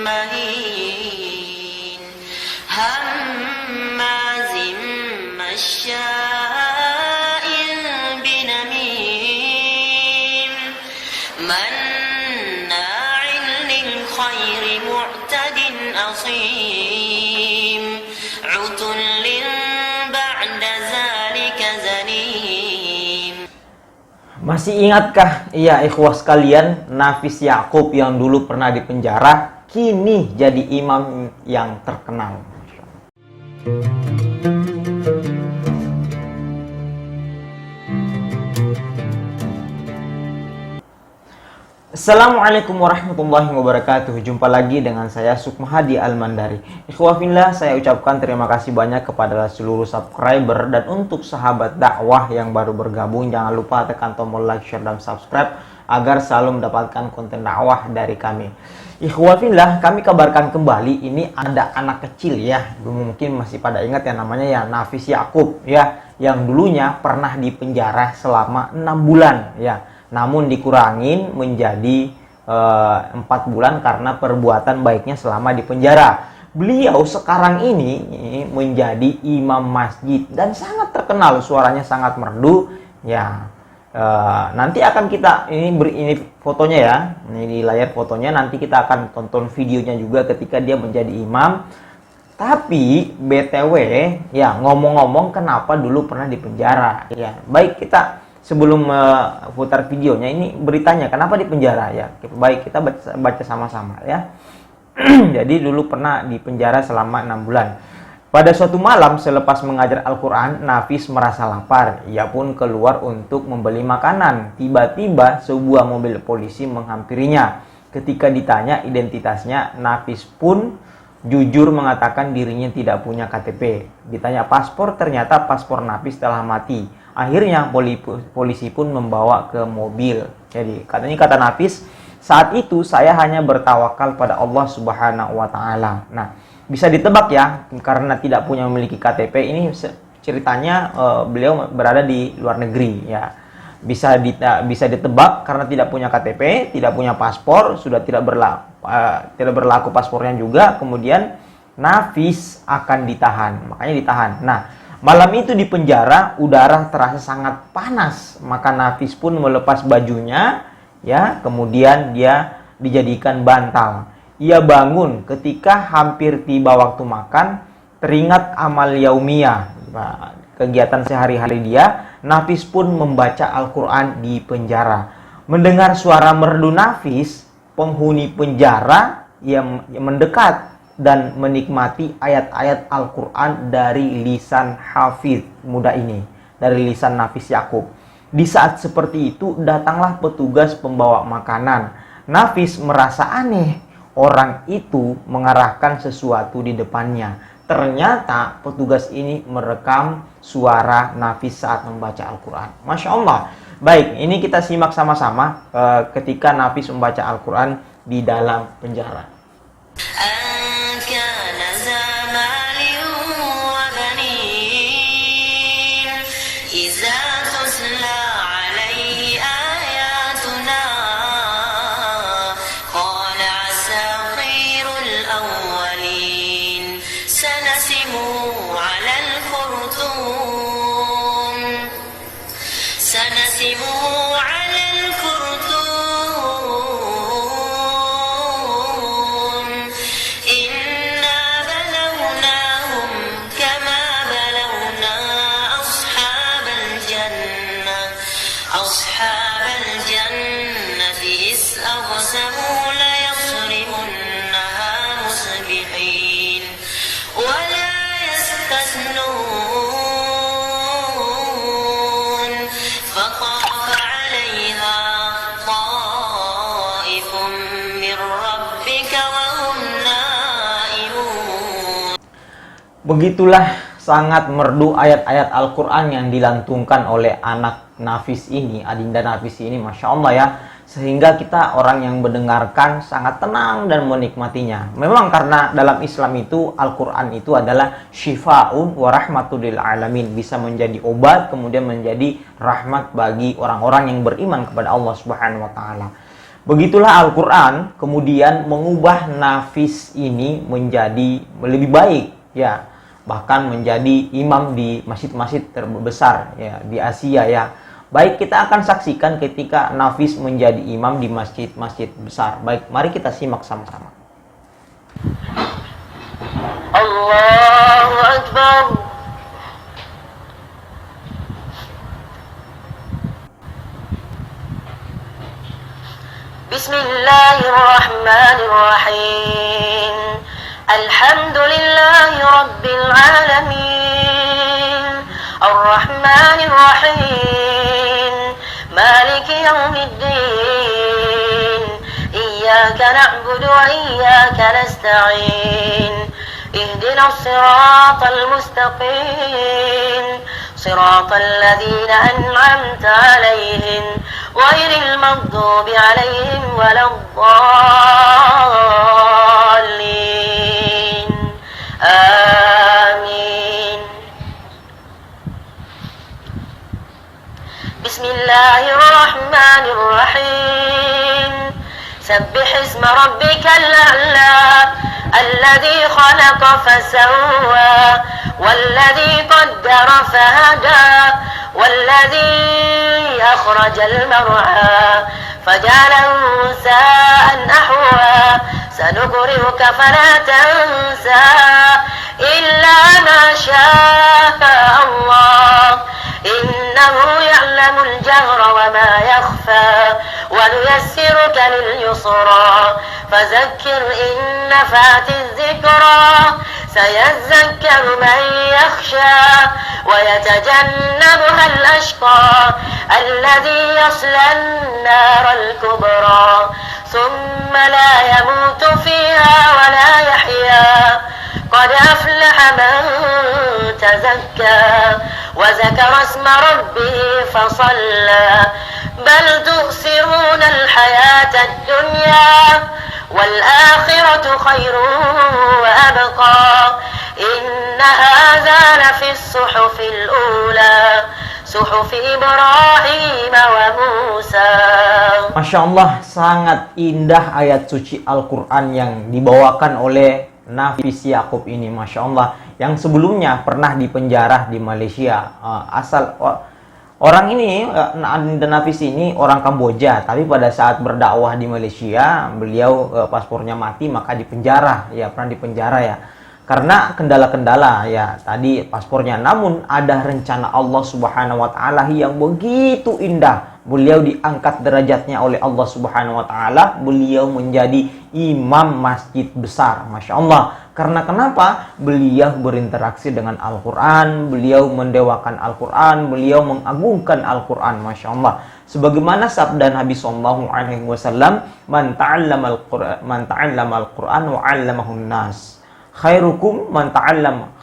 مهين هماز مشاء بنميم مناع للخير معتد أثيم عتل بعد ذلك زنيم. Masih ingatkah, iya ikhwah sekalian, Nafis Ya'qub yang dulu pernah dipenjara, kini jadi imam yang terkenal. Assalamualaikum warahmatullahi wabarakatuh. Jumpa lagi dengan saya Sukmahadi Al-Mandari. Ikhwah fillah, saya ucapkan terima kasih banyak kepada seluruh subscriber. Dan untuk sahabat dakwah yang baru bergabung, jangan lupa tekan tombol like, share, dan subscribe agar selalu mendapatkan konten dakwah dari kami. Ikhwah fillah, kami kabarkan kembali, ini ada anak kecil ya, mungkin masih pada ingat ya, namanya ya Nafis Ya'qub ya, yang dulunya pernah dipenjara selama 6 bulan ya. Namun dikurangin menjadi 4 bulan karena perbuatan baiknya selama di penjara. Beliau sekarang ini menjadi imam masjid dan sangat terkenal, suaranya sangat merdu ya. Nanti akan kita ini fotonya ya, ini di layar fotonya, nanti kita akan tonton videonya juga ketika dia menjadi imam. Tapi BTW ya, ngomong-ngomong kenapa dulu pernah di penjara ya. Baik, kita sebelum putar videonya, ini beritanya kenapa di penjara ya. Baik, kita baca sama-sama ya. Jadi dulu pernah di penjara selama 6 bulan. Pada suatu malam selepas mengajar Al-Quran, Nafis merasa lapar. Ia pun keluar untuk membeli makanan. Tiba-tiba sebuah mobil polisi menghampirinya. Ketika ditanya identitasnya, Nafis pun jujur mengatakan dirinya tidak punya KTP. Ditanya paspor, ternyata paspor Nafis telah mati. Akhirnya polisi pun membawa ke mobil. Jadi katanya, kata Nafis, saat itu saya hanya bertawakal pada Allah Subhanahu wa Ta'ala. Nah, bisa ditebak ya, karena tidak punya memiliki KTP, ini ceritanya beliau berada di luar negeri ya. Bisa ditebak karena tidak punya KTP, tidak punya paspor, sudah tidak berlaku paspornya juga. Kemudian Nafis akan ditahan, makanya ditahan. Nah, malam itu di penjara, udara terasa sangat panas. Maka Nafis pun melepas bajunya ya, kemudian dia dijadikan bantal. Ia bangun ketika hampir tiba waktu makan, teringat amal yaumiyah, kegiatan sehari-hari dia. Nafis pun membaca Al-Quran di penjara. Mendengar suara merdu Nafis, penghuni penjara yang mendekat dan menikmati ayat-ayat Al-Quran dari lisan Hafiz muda ini, dari lisan Nafis Ya'qub. Di saat seperti itu, datanglah petugas pembawa makanan. Nafis merasa aneh, orang itu mengarahkan sesuatu di depannya. Ternyata petugas ini merekam suara Nafis saat membaca Al-Quran. Masya Allah. Baik, ini kita simak sama-sama ketika Nafis membaca Al-Quran di dalam penjara. Begitulah sangat merdu ayat-ayat Al-Quran yang dilantungkan oleh anak Nafis ini, adinda Nafis ini, Masya Allah ya. Sehingga kita orang yang mendengarkan sangat tenang dan menikmatinya. Memang karena dalam Islam itu Al-Quran itu adalah syifa'un wa rahmatul lil alamin. Bisa menjadi obat, kemudian menjadi rahmat bagi orang-orang yang beriman kepada Allah Subhanahu wa Ta'ala. Begitulah Al-Quran kemudian mengubah nafis ini menjadi lebih baik, ya, bahkan menjadi imam di masjid-masjid terbesar ya di Asia ya. Baik, kita akan saksikan ketika nafis menjadi imam di masjid-masjid besar. Baik, mari kita simak sama-sama. Allahu Akbar. Bismillahirrahmanirrahim. Alhamdulillahi Rabbil Alamin. Ar-Rahmanirrahim. Maliki Yawmiddin. Iyyaka na'budu wa iyyaka nasta'in. Ihdinas siratal mustaqim. Siratal ladzina an'amta 'alaihim ghairil maghdubi 'alaihim waladdallin. Amin. Bismillahirrahmanirrahim. Sabbih isma rabbikal a'la alladhi khalaqa fasawwa والذي قدر فهدى والذي أخرج المرعى فجعله ساء نحوا سنقرئك فلا تنسى إلا ما شاء الله إنه يعلم الجهر وما يخفى ونيسرك لليسرى فذكر إن نفعت الذكرى سيذكر من يخشى ويتجنبها الأشقى الذي يصلى النار الكبرى ثم لا يموت فيها ولا يحيا قد أفلح من تزكى وذكر اسم ربه فصلى بل تؤثرون الحياة الدنيا والآخرة خير وأبقى إن هذا لفي الصحف الأولى صحف إبراهيم وموسى. Masya Allah, sangat indah ayat suci Al-Quran yang dibawakan oleh Nafis Yaakob ini, Masya Allah, yang sebelumnya pernah dipenjara di Malaysia. Orang ini, Nafis ini orang Kamboja, tapi pada saat berdakwah di Malaysia, beliau paspornya mati, maka dipenjara, ya, pernah dipenjara ya. Karena kendala-kendala ya tadi paspornya, namun ada rencana Allah Subhanahu wa taala yang begitu indah. Beliau diangkat derajatnya oleh Allah Subhanahu wa taala, beliau menjadi imam masjid besar, Masya Allah. Karena kenapa? Beliau berinteraksi dengan Al-Quran, beliau mendewakan Al-Quran, beliau mengagungkan Al-Quran, Masya Allah. Sebagaimana sabda Nabi SAW, man ta'allama al-Quran wa 'allamahun nas. Khairukum man ta'allama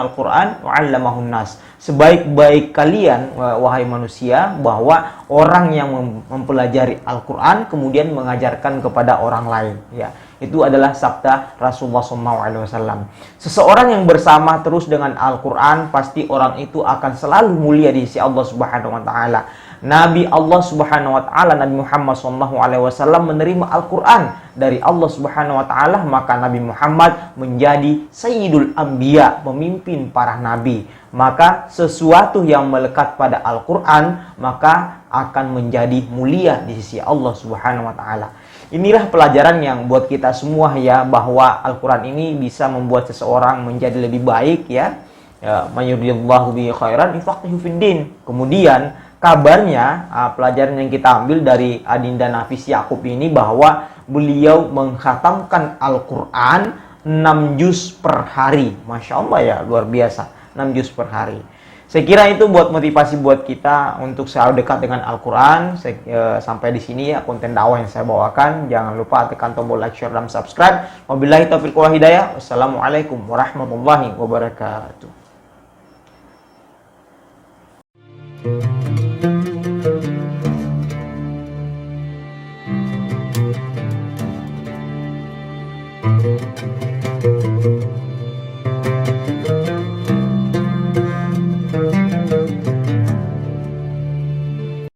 al-Quran wa 'allamahun nas. Sebaik-baik kalian, wahai manusia, bahwa orang yang mempelajari Al-Quran kemudian mengajarkan kepada orang lain, ya. Itu adalah sabda Rasulullah SAW. Seseorang yang bersama terus dengan Al-Quran, pasti orang itu akan selalu mulia di sisi Allah Subhanahu wa taala. Nabi Allah Subhanahu wa taala, Nabi Muhammad SAW menerima Al-Quran dari Allah Subhanahu wa taala, maka Nabi Muhammad menjadi Sayyidul Anbiya, pemimpin para nabi. Maka sesuatu yang melekat pada Al-Quran maka akan menjadi mulia di sisi Allah Subhanahu wa taala. Inilah pelajaran yang buat kita semua ya, bahwa Al-Quran ini bisa membuat seseorang menjadi lebih baik ya. Mayuridillahu bihi khairan yufaqihu fiddin. Kemudian kabarnya, pelajaran yang kita ambil dari Adinda Nafis Yaakob ini, bahwa beliau mengkhatamkan Al-Quran 6 juz per hari. Masya Allah ya, luar biasa, 6 juz per hari. Saya kira itu buat motivasi buat kita untuk selalu dekat dengan Al-Quran. Sampai di sini ya konten dakwah yang saya bawakan. Jangan lupa tekan tombol like, share, dan subscribe. Wabillahi taufiq wal hidayah. Wassalamualaikum warahmatullahi wabarakatuh.